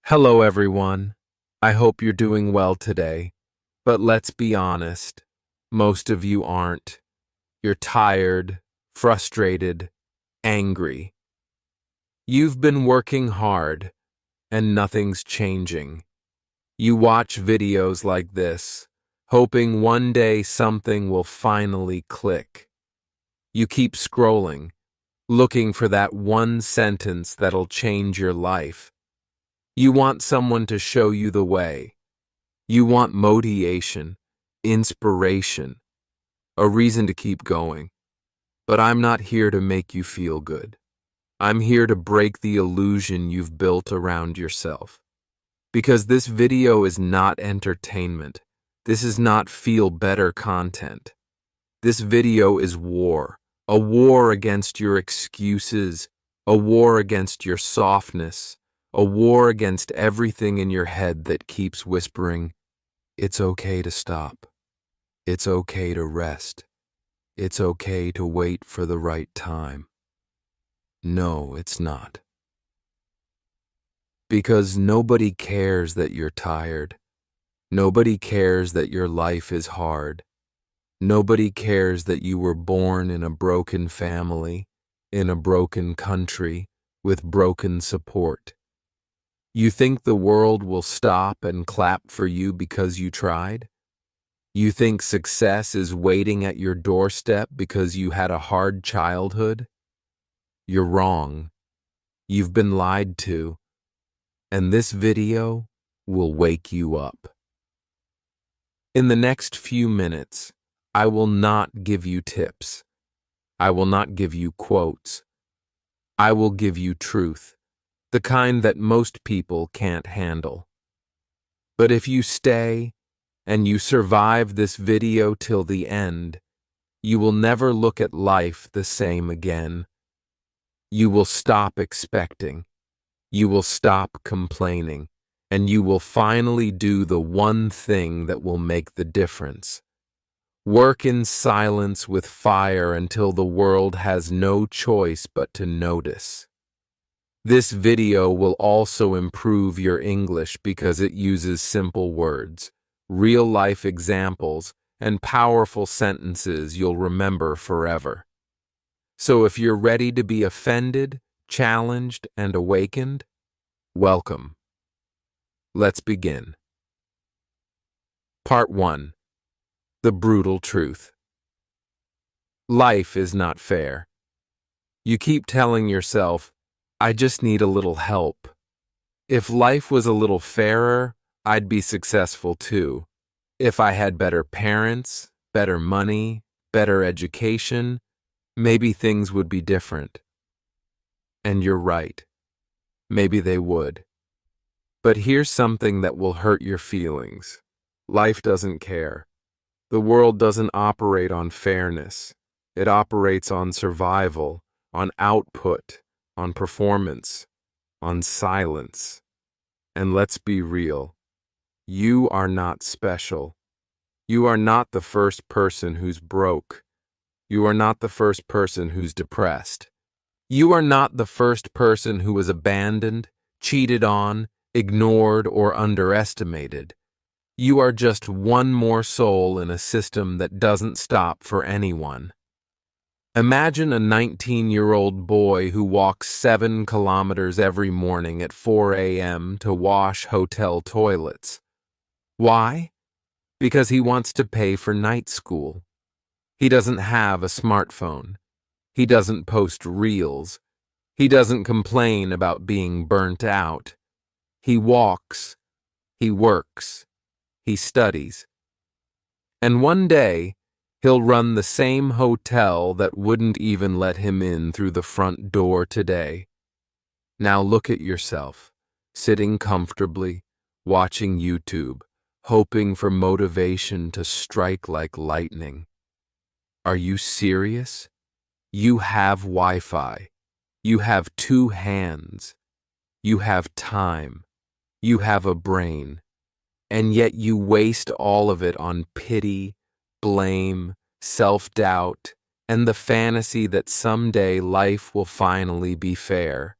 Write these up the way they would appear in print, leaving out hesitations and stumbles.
Hello, everyone. I hope you're doing well today. But let's be honest, most of you aren't. You're tired, frustrated, angry. You've been working hard, and nothing's changing. You watch videos like this, hoping one day something will finally click. You keep scrolling, looking for that one sentence that'll change your life. You want someone to show you the way. You want motivation, inspiration, a reason to keep going. But I'm not here to make you feel good. I'm here to break the illusion you've built around yourself. Because this video is not entertainment. This is not feel-better content. This video is war. A war against your excuses. A war against your softness. A war against everything in your head that keeps whispering, "It's okay to stop. It's okay to rest. It's okay to wait for the right time." No, it's not. Because nobody cares that you're tired. Nobody cares that your life is hard. Nobody cares that you were born in a broken family, in a broken country, with broken support. You think the world will stop and clap for you because you tried? You think success is waiting at your doorstep because you had a hard childhood? You're wrong. You've been lied to. And this video will wake you up. In the next few minutes, I will not give you tips. I will not give you quotes. I will give you truth, the kind that most people can't handle. But if you stay and you survive this video till the end, you will never look at life the same again. You will stop expecting. You will stop complaining. And you will finally do the one thing that will make the difference. Work in silence with fire until the world has no choice but to notice. This video will also improve your English because it uses simple words, real-life examples, and powerful sentences you'll remember forever. So if you're ready to be offended, challenged, and awakened, welcome. Let's begin. Part 1. The brutal truth. Life is not fair. You keep telling yourself, "I just need a little help. If life was a little fairer, I'd be successful too. If I had better parents, better money, better education, maybe things would be different." And you're right. Maybe they would. But here's something that will hurt your feelings. Life doesn't care. The world doesn't operate on fairness. It operates on survival, on output, on performance, on silence. And let's be real. You are not special. You are not the first person who's broke. You are not the first person who's depressed. You are not the first person who was abandoned, cheated on, ignored, or underestimated. You are just one more soul in a system that doesn't stop for anyone. Imagine a 19-year-old boy who walks 7 kilometers every morning at 4 a.m. to wash hotel toilets. Why? Because he wants to pay for night school. He doesn't have a smartphone. He doesn't post reels. He doesn't complain about being burnt out. He walks. He works. He studies. And one day, he'll run the same hotel that wouldn't even let him in through the front door today. Now look at yourself, sitting comfortably, watching YouTube, hoping for motivation to strike like lightning. Are you serious? You have Wi-Fi. You have 2 hands. You have time. You have a brain. And yet you waste all of it on pity, blame, self-doubt, and the fantasy that someday life will finally be fair.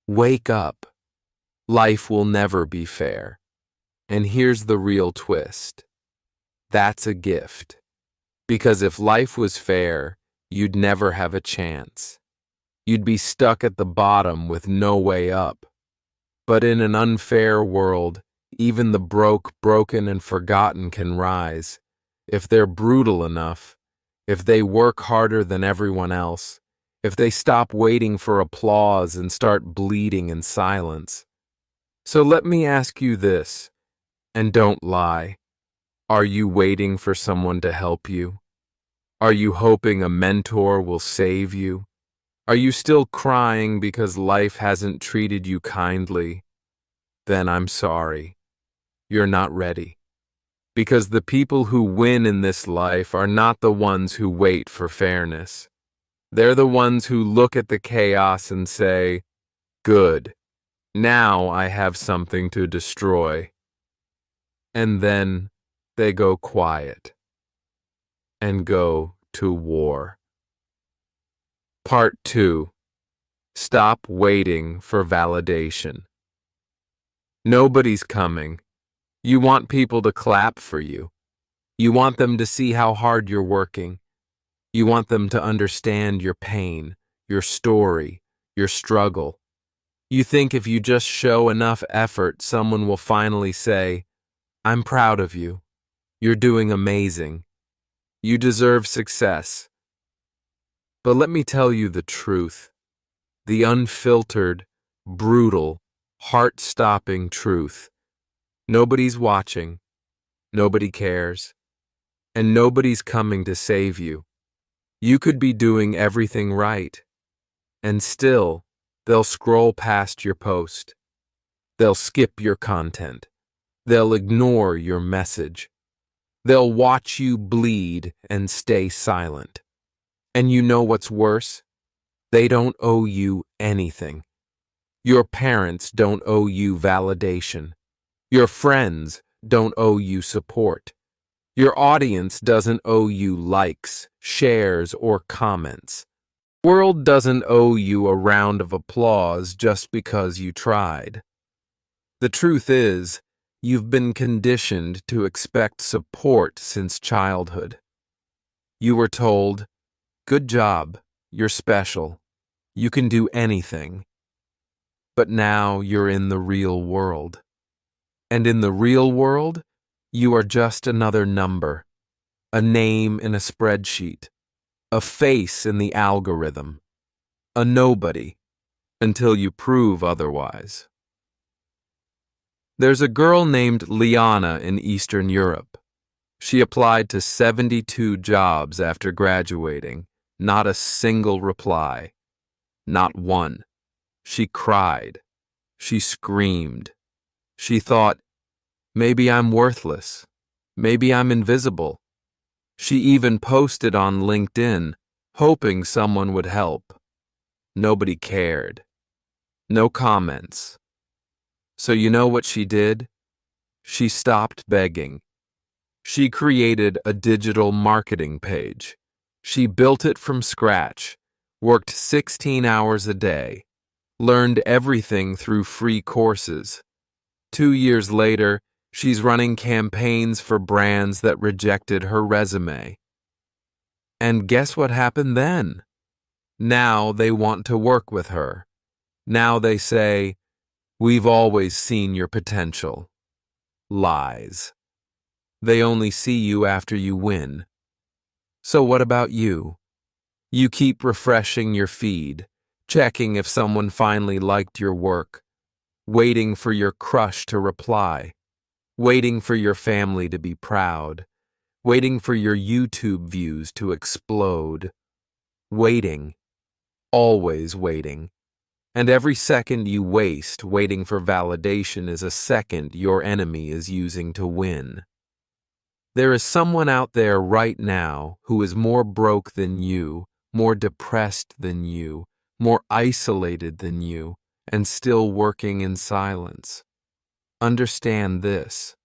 Wake up. Life will never be fair. And here's the real twist. That's a gift. Because if life was fair, you'd never have a chance. You'd be stuck at the bottom with no way up. But in an unfair world, even the broke, broken, and forgotten can rise. If they're brutal enough, if they work harder than everyone else, if they stop waiting for applause and start bleeding in silence. So let me ask you this, and don't lie. Are you waiting for someone to help you? Are you hoping a mentor will save you? Are you still crying because life hasn't treated you kindly? Then I'm sorry. You're not ready. Because the people who win in this life are not the ones who wait for fairness. They're the ones who look at the chaos and say, "Good, now I have something to destroy." And then they go quiet and go to war. Part 2. Stop waiting for validation. Nobody's coming. You want people to clap for you. You want them to see how hard you're working. You want them to understand your pain, your story, your struggle. You think if you just show enough effort, someone will finally say, "I'm proud of you. You're doing amazing. You deserve success." But let me tell you the truth. The unfiltered, brutal, heart-stopping truth. Nobody's watching, nobody cares, and nobody's coming to save you. You could be doing everything right, and still, they'll scroll past your post. They'll skip your content. They'll ignore your message. They'll watch you bleed and stay silent. And you know what's worse? They don't owe you anything. Your parents don't owe you validation. Your friends don't owe you support. Your audience doesn't owe you likes, shares, or comments. The world doesn't owe you a round of applause just because you tried. The truth is, you've been conditioned to expect support since childhood. You were told, "Good job, you're special, you can do anything." But now you're in the real world. And in the real world, you are just another number, a name in a spreadsheet, a face in the algorithm, a nobody, until you prove otherwise. There's a girl named Liana in Eastern Europe. She applied to 72 jobs after graduating, not a single reply, not one. She cried. She screamed. She thought, maybe I'm worthless. Maybe I'm invisible. She even posted on LinkedIn, hoping someone would help. Nobody cared. No comments. So you know what she did? She stopped begging. She created a digital marketing page. She built it from scratch, worked 16 hours a day, learned everything through free courses. 2 years later, she's running campaigns for brands that rejected her resume. And guess what happened then? Now they want to work with her. Now they say, "We've always seen your potential." Lies. They only see you after you win. So what about you? You keep refreshing your feed, checking if someone finally liked your work, waiting for your crush to reply, waiting for your family to be proud, waiting for your YouTube views to explode. Waiting. Always waiting. And every second you waste waiting for validation is a second your enemy is using to win. There is someone out there right now who is more broke than you, more depressed than you, more isolated than you, and still working in silence. Understand this.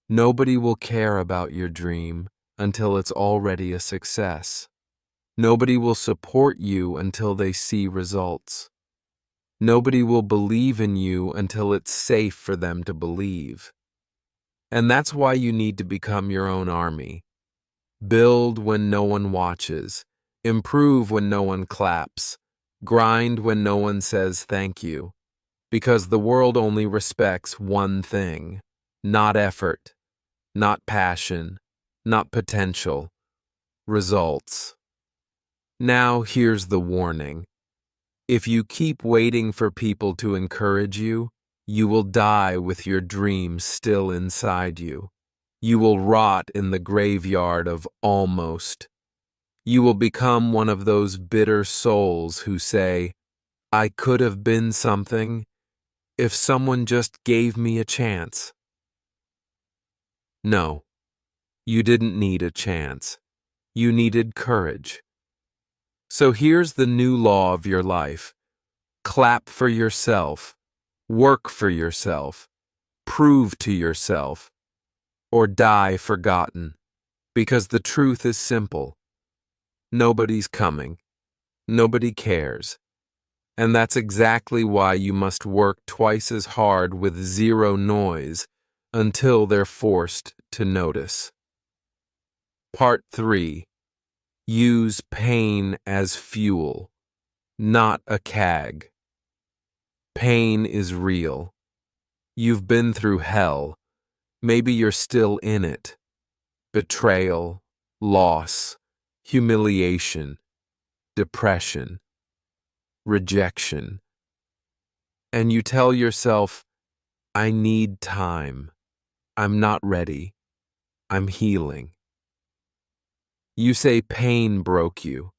Nobody will care about your dream until it's already a success. Nobody will support you until they see results. Nobody will believe in you until it's safe for them to believe. And that's why you need to become your own army. Build when no one watches. Improve when no one claps. Grind when no one says thank you. Because the world only respects one thing: not effort, not passion, not potential, results. Now here's the warning. If you keep waiting for people to encourage you, you will die with your dreams still inside you. You will rot in the graveyard of almost. You will become one of those bitter souls who say, "I could have been something if someone just gave me a chance." No, you didn't need a chance. You needed courage. So here's the new law of your life. Clap for yourself. Work for yourself. Prove to yourself. Or die forgotten. Because the truth is simple. Nobody's coming. Nobody cares. And that's exactly why you must work twice as hard with zero noise until they're forced to notice. Part 3. Use pain as fuel, not a CAG. Pain is real. You've been through hell. Maybe you're still in it. Betrayal, loss, humiliation, depression, rejection. And you tell yourself, "I need time. I'm not ready. I'm healing." You say pain broke you,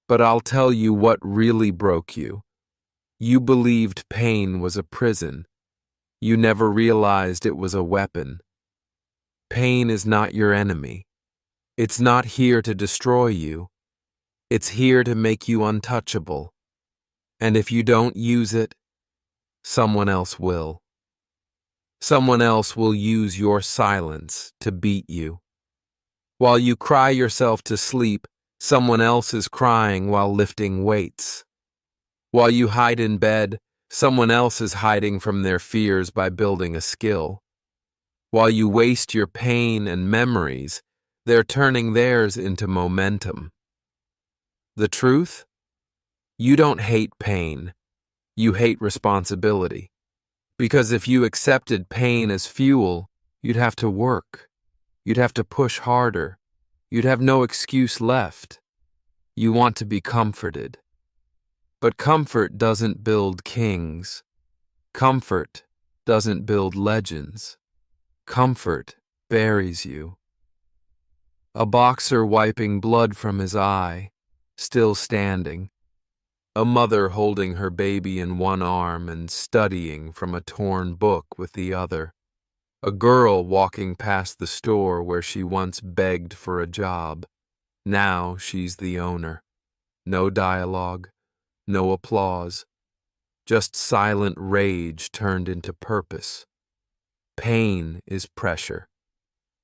but I'll tell you what really broke you. You believed pain was a prison. You never realized it was a weapon. Pain is not your enemy. It's not here to destroy you. It's here to make you untouchable. And if you don't use it, someone else will. Someone else will use your silence to beat you. While you cry yourself to sleep, someone else is crying while lifting weights. While you hide in bed, someone else is hiding from their fears by building a skill. While you waste your pain and memories, they're turning theirs into momentum. The truth? You don't hate pain. You hate responsibility. Because if you accepted pain as fuel, you'd have to work. You'd have to push harder. You'd have no excuse left. You want to be comforted. But comfort doesn't build kings. Comfort doesn't build legends. Comfort buries you. A boxer wiping blood from his eye, still standing. A mother holding her baby in one arm and studying from a torn book with the other. A girl walking past the store where she once begged for a job. Now she's the owner. No dialogue, no applause. Just silent rage turned into purpose. Pain is pressure.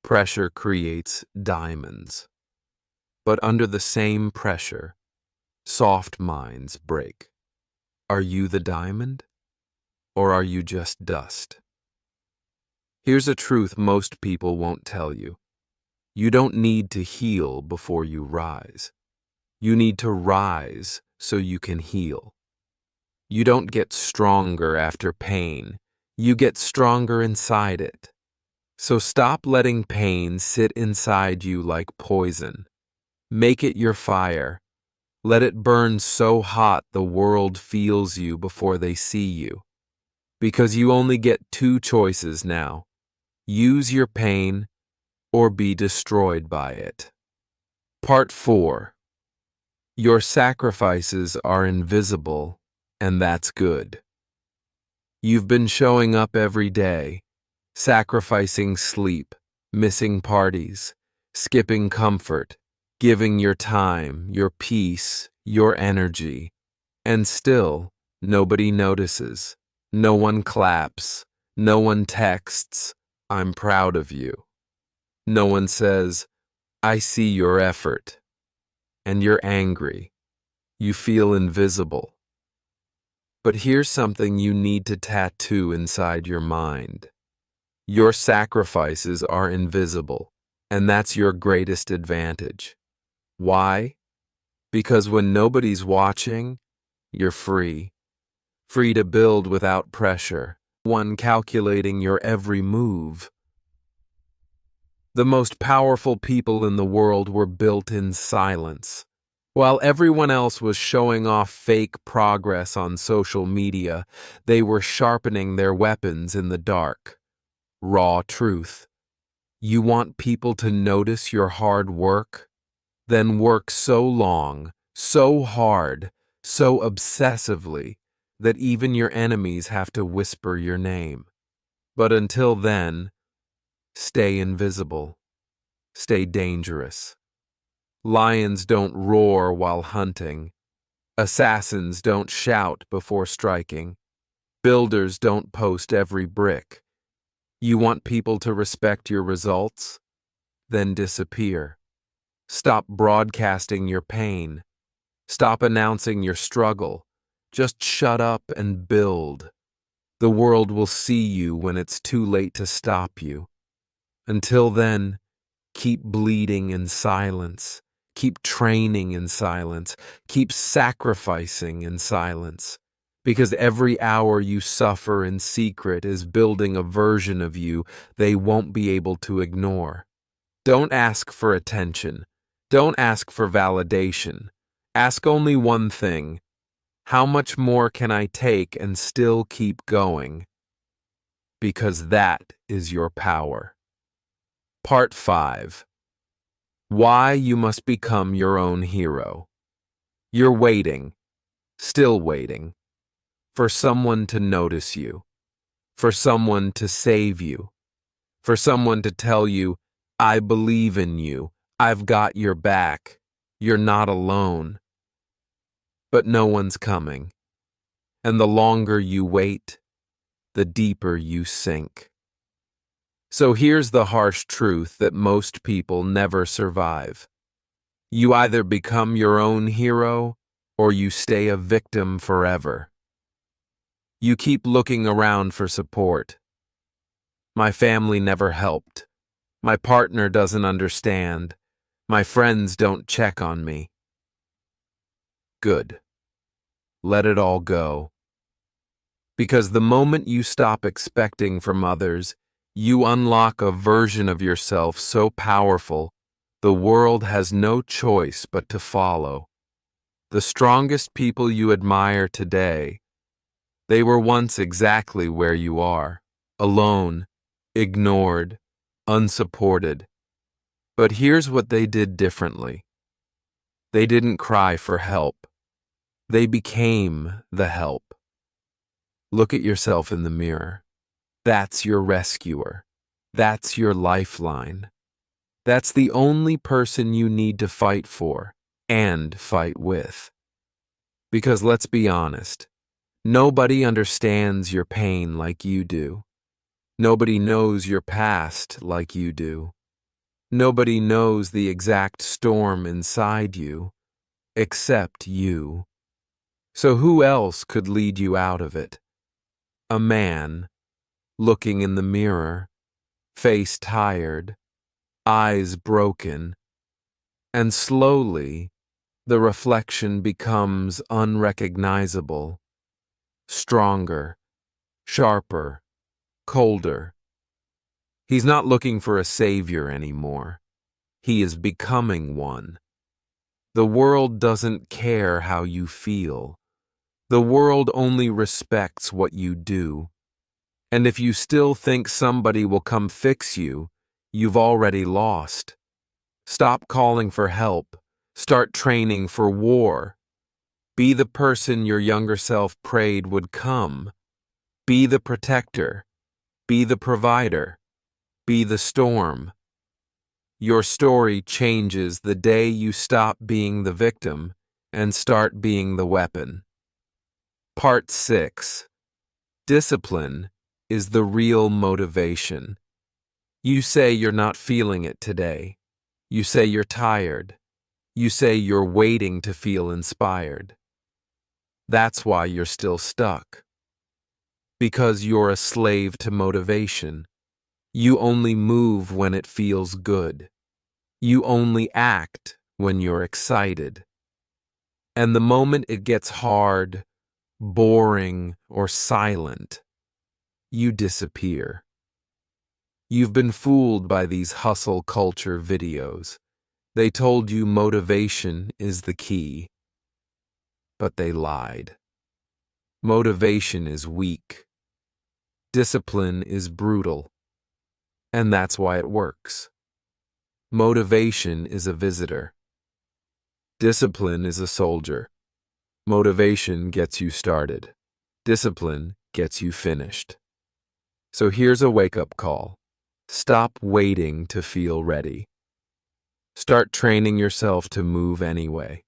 Pressure creates diamonds. But under the same pressure, soft minds break. Are you the diamond? Or are you just dust? Here's a truth most people won't tell you. You don't need to heal before you rise. You need to rise so you can heal. You don't get stronger after pain. You get stronger inside it. So stop letting pain sit inside you like poison. Make it your fire. Let it burn so hot the world feels you before they see you. Because you only get two choices now. Use your pain or be destroyed by it. Part 4. Your sacrifices are invisible, and that's good. You've been showing up every day, sacrificing sleep, missing parties, skipping comfort, giving your time, your peace, your energy, and still nobody notices. No one claps. No one texts, "I'm proud of you." No one says, "I see your effort." And you're angry. You feel invisible. But here's something you need to tattoo inside your mind. Your sacrifices are invisible, and that's your greatest advantage. Why? Because when nobody's watching, you're free. Free to build without pressure, one calculating your every move. The most powerful people in the world were built in silence. While everyone else was showing off fake progress on social media, they were sharpening their weapons in the dark. Raw truth. You want people to notice your hard work? Then work so long, so hard, so obsessively, that even your enemies have to whisper your name. But until then, stay invisible. Stay dangerous. Lions don't roar while hunting. Assassins don't shout before striking. Builders don't post every brick. You want people to respect your results? Then disappear. Stop broadcasting your pain. Stop announcing your struggle. Just shut up and build. The world will see you when it's too late to stop you. Until then, keep bleeding in silence. Keep training in silence. Keep sacrificing in silence. Because every hour you suffer in secret is building a version of you they won't be able to ignore. Don't ask for attention. Don't ask for validation. Ask only one thing. How much more can I take and still keep going? Because that is your power. Part 5. Why you must become your own hero. You're waiting, still waiting, for someone to notice you, for someone to save you, for someone to tell you, I believe in you, I've got your back, you're not alone. But no one's coming, and the longer you wait, the deeper you sink. So here's the harsh truth that most people never survive. You either become your own hero, or you stay a victim forever. You keep looking around for support. My family never helped. My partner doesn't understand. My friends don't check on me. Good. Let it all go. Because the moment you stop expecting from others, you unlock a version of yourself so powerful, the world has no choice but to follow. The strongest people you admire today, they were once exactly where you are, alone, ignored, unsupported. But here's what they did differently. They didn't cry for help. They became the help. Look at yourself in the mirror. That's your rescuer. That's your lifeline. That's the only person you need to fight for and fight with. Because let's be honest, nobody understands your pain like you do. Nobody knows your past like you do. Nobody knows the exact storm inside you, except you. So who else could lead you out of it? A man, looking in the mirror, face tired, eyes broken, and slowly the reflection becomes unrecognizable, stronger, sharper, colder. He's not looking for a savior anymore. He is becoming one. The world doesn't care how you feel. The world only respects what you do. And if you still think somebody will come fix you, you've already lost. Stop calling for help. Start training for war. Be the person your younger self prayed would come. Be the protector. Be the provider. Be the storm. Your story changes the day you stop being the victim and start being the weapon. Part 6. Discipline is the real motivation. You say you're not feeling it today. You say you're tired. You say you're waiting to feel inspired. That's why you're still stuck. Because you're a slave to motivation. You only move when it feels good. You only act when you're excited. And the moment it gets hard, boring, or silent, you disappear. You've been fooled by these hustle culture videos. They told you motivation is the key, but they lied. Motivation is weak. Discipline is brutal, and that's why it works. Motivation is a visitor. Discipline is a soldier. Motivation gets you started. Discipline gets you finished. So here's a wake-up call. Stop waiting to feel ready. Start training yourself to move anyway.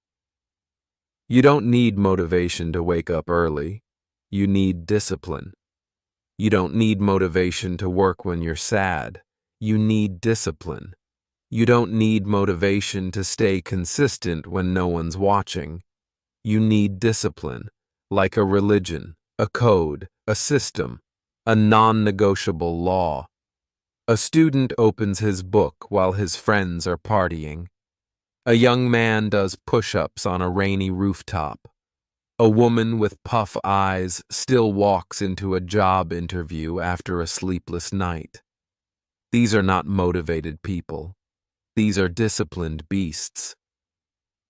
You don't need motivation to wake up early. You need discipline. You don't need motivation to work when you're sad. You need discipline. You don't need motivation to stay consistent when no one's watching. You need discipline, like a religion, a code, a system, a non-negotiable law. A student opens his book while his friends are partying. A young man does push-ups on a rainy rooftop. A woman with puff eyes still walks into a job interview after a sleepless night. These are not motivated people. These are disciplined beasts.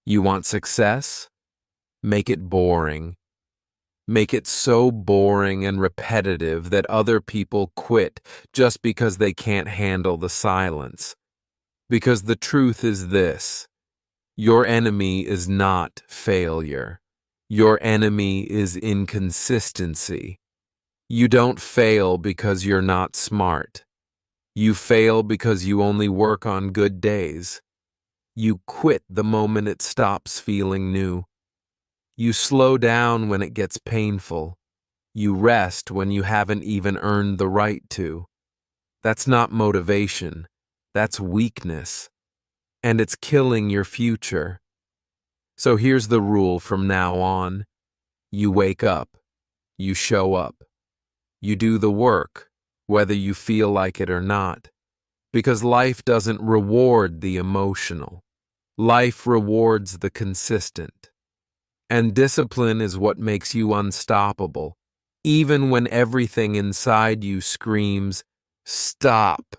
You want success? Make it boring. Make it so boring and repetitive that other people quit just because they can't handle the silence. Because the truth is this: your enemy is not failure. Your enemy is inconsistency. You don't fail because you're not smart. You fail because you only work on good days. You quit the moment it stops feeling new. You slow down when it gets painful. You rest when you haven't even earned the right to. That's not motivation. That's weakness. And it's killing your future. So here's the rule from now on. You wake up. You show up. You do the work, whether you feel like it or not. Because life doesn't reward the emotional. Life rewards the consistent. And discipline is what makes you unstoppable, even when everything inside you screams, "Stop."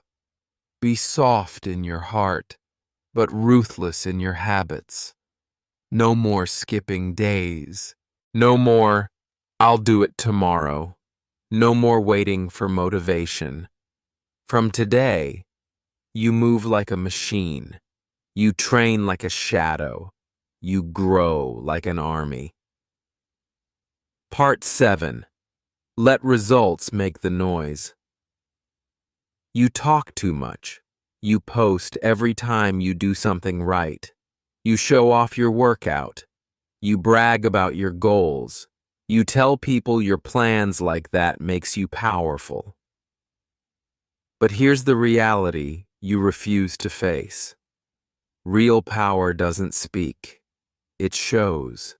Be soft in your heart, but ruthless in your habits. No more skipping days. No more, "I'll do it tomorrow." No more waiting for motivation. From today, you move like a machine. You train like a shadow. You grow like an army. Part 7. Let results make the noise. You talk too much. You post every time you do something right. You show off your workout. You brag about your goals. You tell people your plans like that makes you powerful. But here's the reality you refuse to face. Real power doesn't speak. It shows.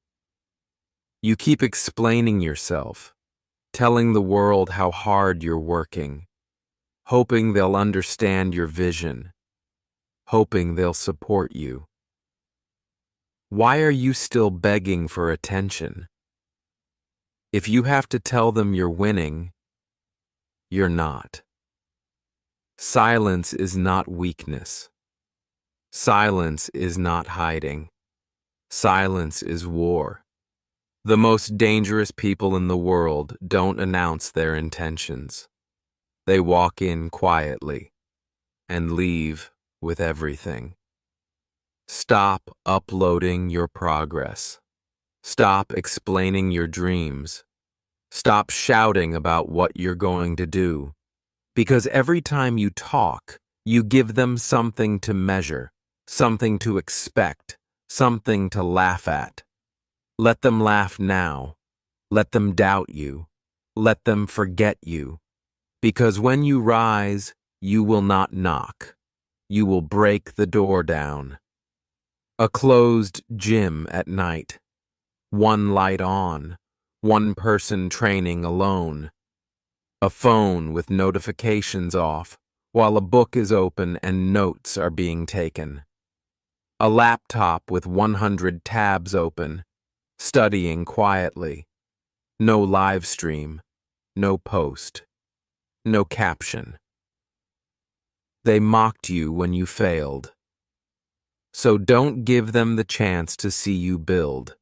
You keep explaining yourself, telling the world how hard you're working, hoping they'll understand your vision, hoping they'll support you. Why are you still begging for attention? If you have to tell them you're winning, you're not. Silence is not weakness. Silence is not hiding. Silence is war. The most dangerous people in the world don't announce their intentions. They walk in quietly and leave with everything. Stop uploading your progress. Stop explaining your dreams. Stop shouting about what you're going to do. Because every time you talk, you give them something to measure, something to expect, something to laugh at. Let them laugh now. Let them doubt you. Let them forget you. Because when you rise, you will not knock. You will break the door down. A closed gym at night. One light on, one person training alone, a phone with notifications off while a book is open and notes are being taken, a laptop with 100 tabs open, studying quietly, no live stream, no post, no caption. They mocked you when you failed. So don't give them the chance to see you build.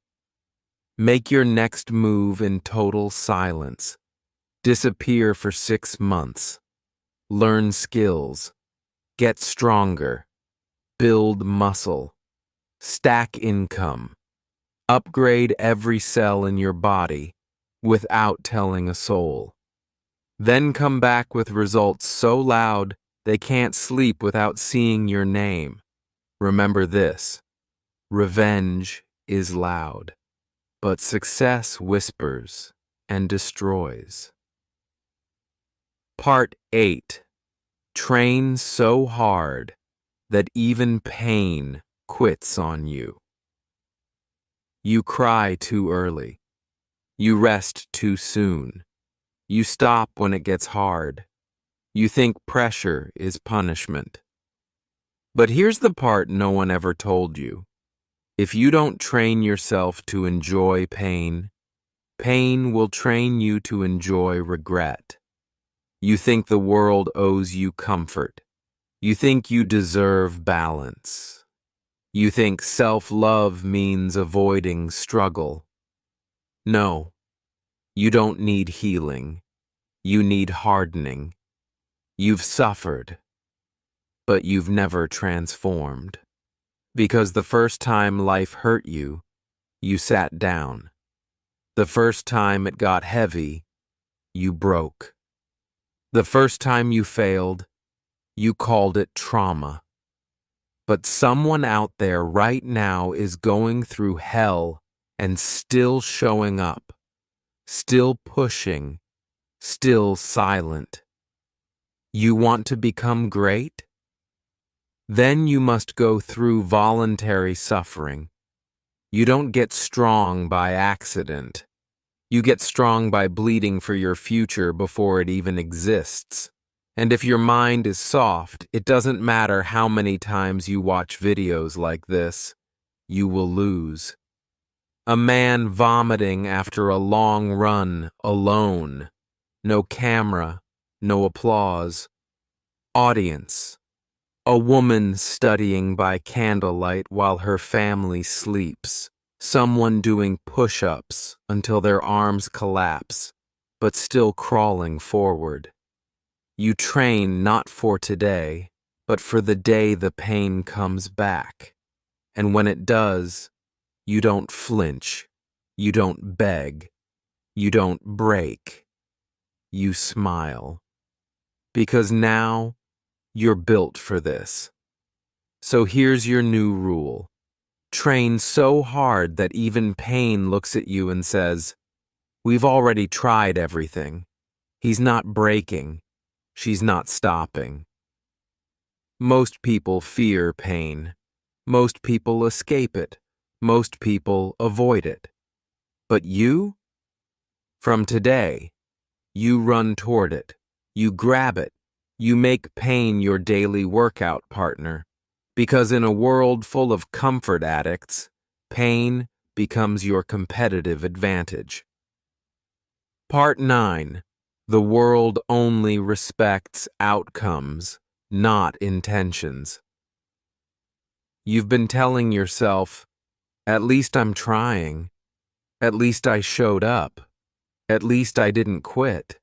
Make your next move in total silence. Disappear for 6 months. Learn skills. Get stronger. Build muscle. Stack income. Upgrade every cell in your body without telling a soul. Then come back with results so loud they can't sleep without seeing your name. Remember this: revenge is loud, but success whispers and destroys. Part 8. Train so hard that even pain quits on you. You cry too early. You rest too soon. You stop when it gets hard. You think pressure is punishment. But here's the part no one ever told you. If you don't train yourself to enjoy pain, pain will train you to enjoy regret. You think the world owes you comfort. You think you deserve balance. You think self-love means avoiding struggle. No, you don't need healing. You need hardening. You've suffered, but you've never transformed. Because the first time life hurt you, you sat down. The first time it got heavy, you broke. The first time you failed, you called it trauma. But someone out there right now is going through hell and still showing up, still pushing, still silent. You want to become great? Then you must go through voluntary suffering. You don't get strong by accident. You get strong by bleeding for your future before it even exists. And if your mind is soft, it doesn't matter how many times you watch videos like this, you will lose. A man vomiting after a long run alone. No camera, no applause. Audience. A woman studying by candlelight while her family sleeps. Someone doing push-ups until their arms collapse, but still crawling forward. You train not for today, but for the day the pain comes back. And when it does, you don't flinch. You don't beg. You don't break. You smile. Because now, you're built for this. So here's your new rule. Train so hard that even pain looks at you and says, "We've already tried everything. He's not breaking. She's not stopping." Most people fear pain. Most people escape it. Most people avoid it. But you? From today, you run toward it. You grab it. You make pain your daily workout partner, because in a world full of comfort addicts, pain becomes your competitive advantage. Part 9. The world only respects outcomes, not intentions. You've been telling yourself, "At least I'm trying. At least I showed up. At least I didn't quit."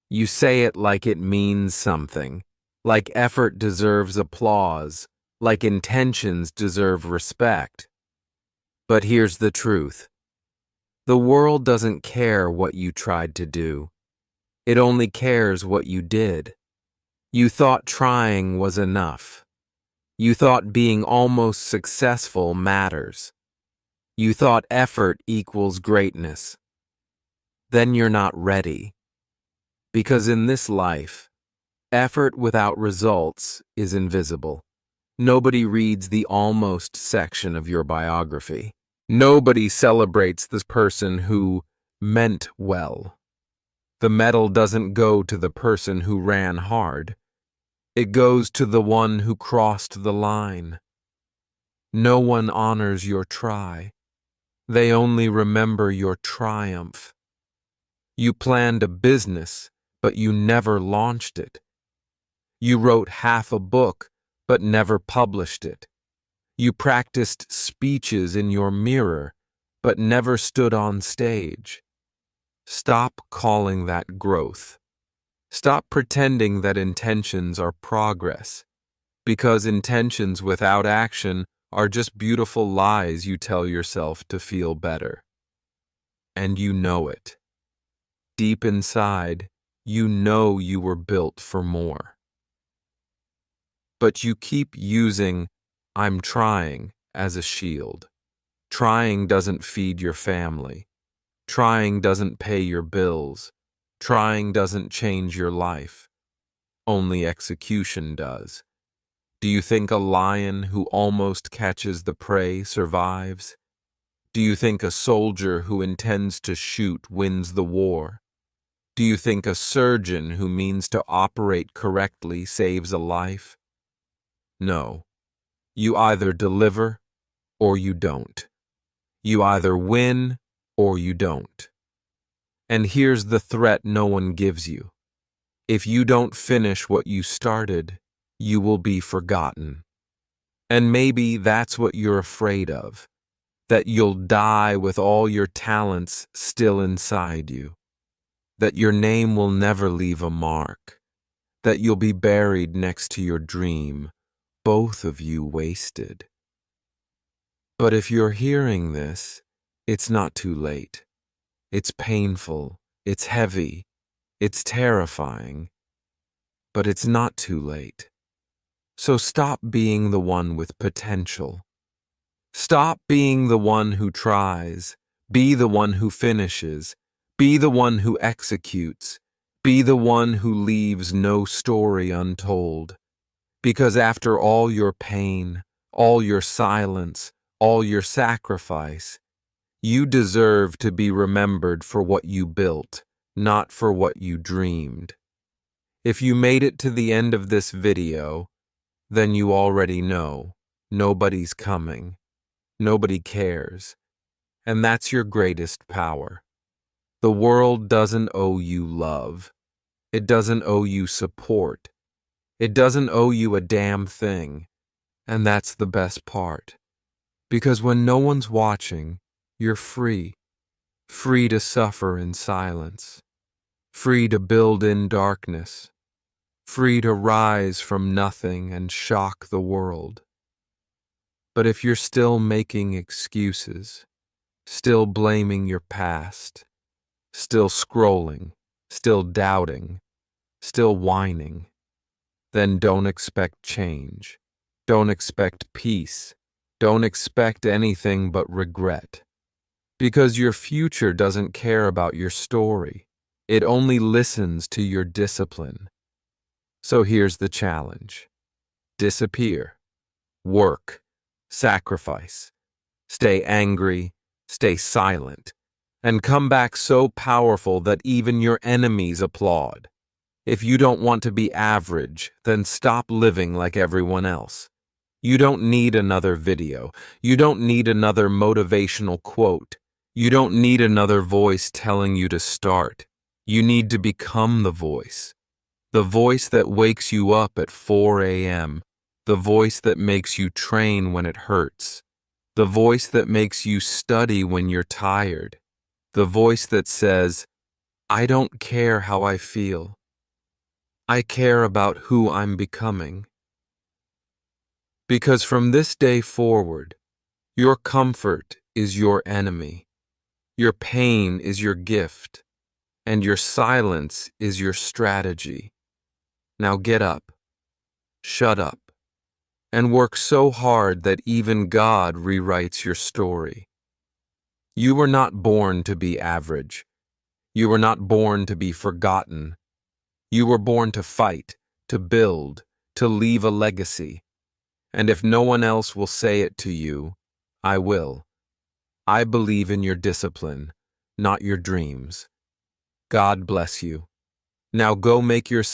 You say it like it means something, like effort deserves applause, like intentions deserve respect. But here's the truth. The world doesn't care what you tried to do. It only cares what you did. You thought trying was enough. You thought being almost successful matters. You thought effort equals greatness. Then you're not ready. Because in this life, effort without results is invisible. Nobody reads the almost section of your biography. Nobody celebrates this person who meant well. The medal doesn't go to the person who ran hard. It goes to the one who crossed the line. No one honors your try. They only remember your triumph. You planned a business, but you never launched it. You wrote half a book, but never published it. You practiced speeches in your mirror, but never stood on stage. Stop calling that growth. Stop pretending that intentions are progress, because intentions without action are just beautiful lies you tell yourself to feel better. And you know it. Deep inside, you know you were built for more. But you keep using "I'm trying" as a shield. Trying doesn't feed your family. Trying doesn't pay your bills. Trying doesn't change your life. Only execution does. Do you think a lion who almost catches the prey survives? Do you think a soldier who intends to shoot wins the war? Do you think a surgeon who means to operate correctly saves a life? No. You either deliver or you don't. You either win or you don't. And here's the threat no one gives you. If you don't finish what you started, you will be forgotten. And maybe that's what you're afraid of, that you'll die with all your talents still inside you, that your name will never leave a mark, that you'll be buried next to your dream, both of you wasted. But if you're hearing this, it's not too late. It's painful, it's heavy, it's terrifying, but it's not too late. So stop being the one with potential. Stop being the one who tries. Be the one who finishes. Be the one who executes. Be the one who leaves no story untold. Because after all your pain, all your silence, all your sacrifice, you deserve to be remembered for what you built, not for what you dreamed. If you made it to the end of this video, then you already know nobody's coming. Nobody cares. And that's your greatest power. The world doesn't owe you love. It doesn't owe you support. It doesn't owe you a damn thing. And that's the best part. Because when no one's watching, you're free. Free to suffer in silence. Free to build in darkness. Free to rise from nothing and shock the world. But if you're still making excuses, still blaming your past, still scrolling, still doubting, still whining, then don't expect change. Don't expect peace. Don't expect anything but regret. Because your future doesn't care about your story. It only listens to your discipline. So here's the challenge. Disappear. Work. Sacrifice. Stay angry. Stay silent. And come back so powerful that even your enemies applaud. If you don't want to be average, then stop living like everyone else. You don't need another video. You don't need another motivational quote. You don't need another voice telling you to start. You need to become the voice. The voice that wakes you up at 4 a.m. The voice that makes you train when it hurts. The voice that makes you study when you're tired. The voice that says, I don't care how I feel. I care about who I'm becoming. Because from this day forward, your comfort is your enemy, your pain is your gift, and your silence is your strategy. Now get up, shut up, and work so hard that even God rewrites your story. You were not born to be average. You were not born to be forgotten. You were born to fight, to build, to leave a legacy. And if no one else will say it to you, I will. I believe in your discipline. not your dreams. God bless you. Now go make yourself